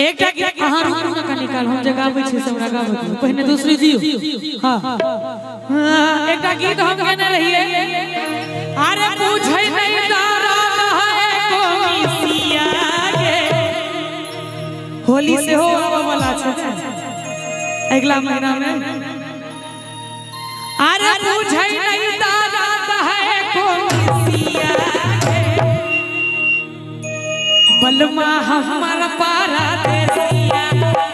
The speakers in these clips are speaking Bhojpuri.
एक गीत अहाँ रुकू ना निकाल हम जे गाबै छी से हमरा गाबै पहिने दूसरी दियो। हां एक गीत हम गाने रहिए। अरे पूछै नहीं दर्द है कोमिसिया गे होली से हो वाला छै अगला महीना में। अरे पूछै नहीं दर्द है कोमिसिया बलमा हमर पारा देसिया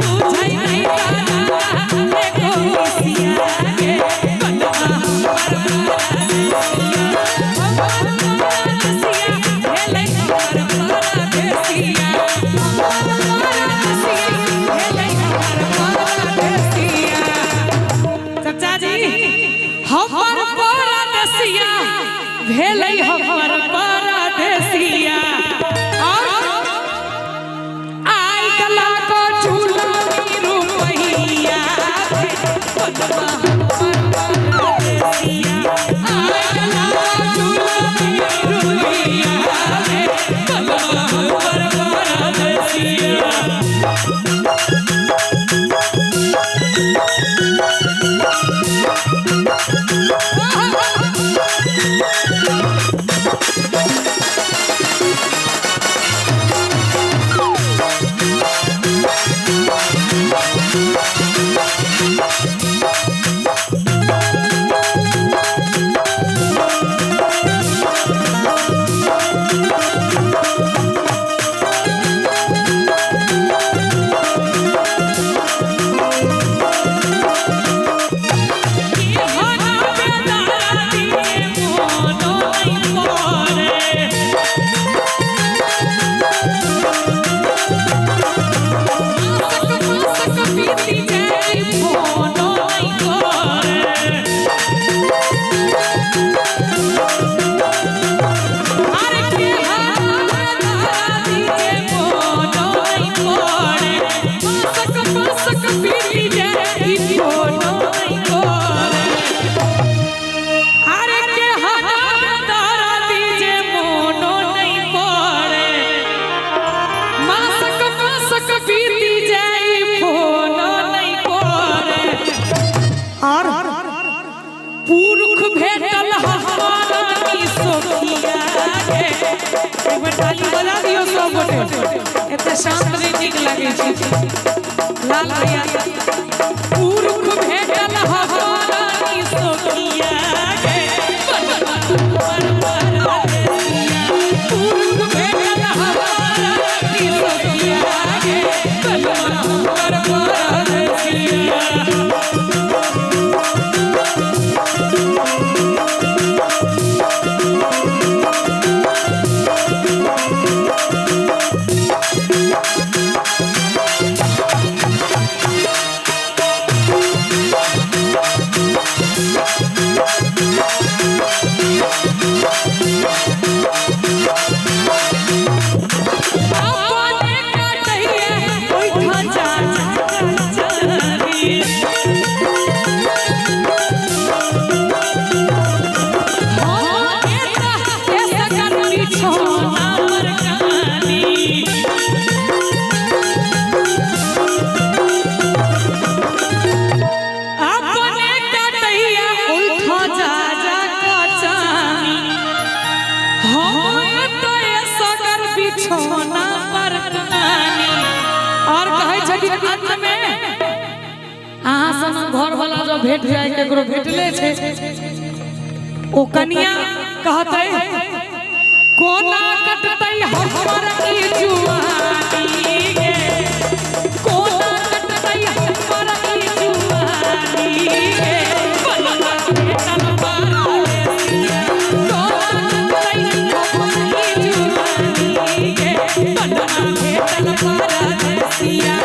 तुझै नहीं पारा देखो मिसिया के बलमा हमर पारा देसिया हेले हमर पारा देसिया हेले हमर पारा देसिया। चाचा जी हमर पारा देसिया भेलै हमर पारा देसिया बजा दियो सब गोटे एते शांत नीक लागे छै। लाल भैया पुरख भेटल हमारी सोखिया गे बलमा हमर पारा देसिया पुरख भेटल हमारी सोखिया गे बलमा हमर पारा देसिया। घर वाला जो भेट जाए केकरो भेटले छे ओ कनिया कहतै कोना कटतै हमर ई जुआनी गे कोना कटतै हमर ई जुआनी गे बलमा भेटल पारा देसिया कोना कटतै हमर ई जुआनी गे बलमा भेटल पारा देसिया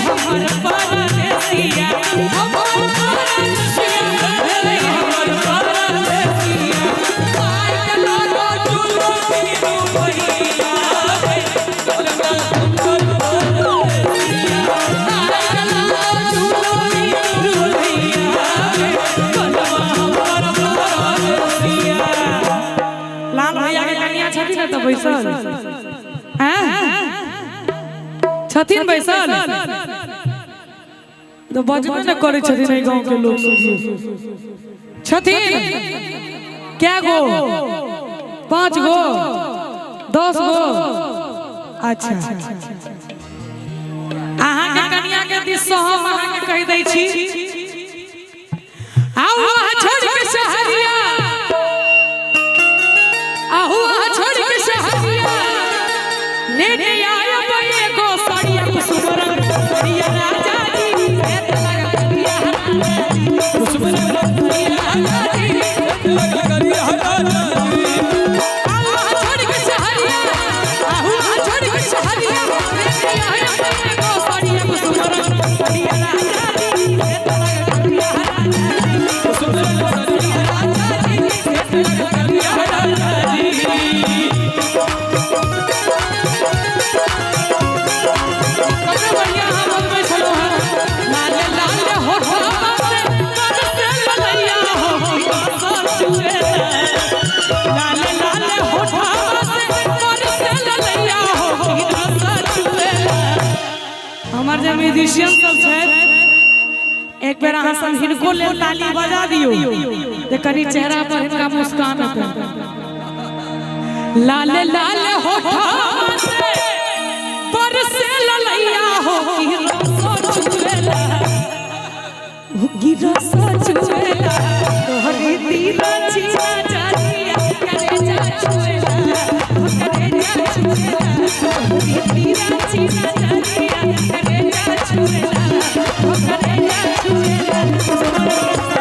हमर पारा देसिया हमर पारा देसिया हेले हमर पारा देसिया आय कला रो झूलो पीरू भैया बलमा हमर पारा देसिया आय कला रो झूलो पीरू भैया बलमा हमर पारा देसिया। लाल भैया के कन्या छथि न त बैसल हैं छथिन बैसल तो बजबे न करे छथिन ए गांव के लोग छथिन क्या गो 5 गो 10 गो अच्छा अहाँ के कन्या के दिस हम अहाँ के कह दै छी आओ छोड़ के शहरिया आओ छोड़ के शहरिया लेने आया बने को साड़िया कुसुमर साड़िया राजा जी खेत लगा करिया कुसुमर साड़िया राजा जी खेत लगा करिया राजा जी आओ छोड़ के शहरिया आओ छोड़ के शहरिया लेने आया बने को साड़िया कुसुमर साड़िया राजा जी खेत लगा करिया कुसुमर साड़िया राजा जी खेत लगा करिया राजा जी हमार जे म्यूजिशियन सब छै एक बेर अहाँ संग हिनको लेल ताली बजा दियो जे कनी चेहरा पर हिनका मुस्कान आते लाल लाल होठा से बरसे ललैया हो गिरा सच छुएला तोहरी तीरा छीना जानिया करे जा छुएला करे जा छुएला तोहरी तीरा छीना जानिया करे जा छुएला करे जा छुएला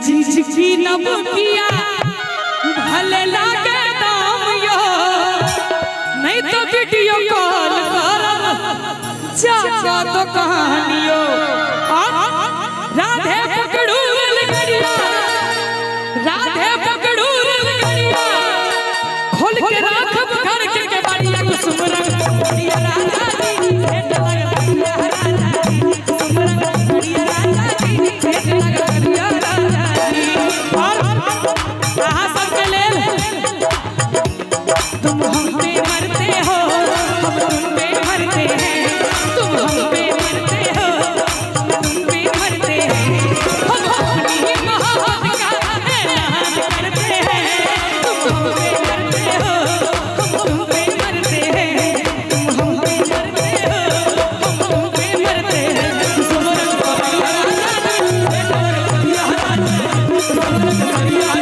चीज की नबुकिया भले लागे दाम यो नहीं तो वीडियो कॉल करब जागा तो कहानियो राधे पकड़ू लगड़िया राधे पकड़ू लगड़िया खोल के राखब घर के बाड़िया कुसुमर बढ़िया राजा जी भेट लगड़िया राजा जी कुसुमर बढ़िया राजा जी भेट लगड़िया तुम हम पे मरते हो हम तुम पे मरते हैं तुम हम पे मरते हो हम तुम पे मरते हैं हम अपनी मोहब्बत का ऐलान करते हैं तुम हम पे मरते हो हम तुम पे मरते हैं तुम हम पे मरते हो हम तुम पे मरते हैं सुमर बढ़िया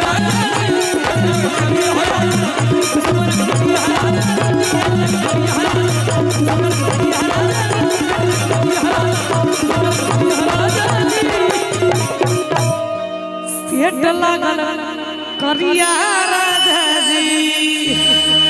राजा सेट लागल करिया राजा जी।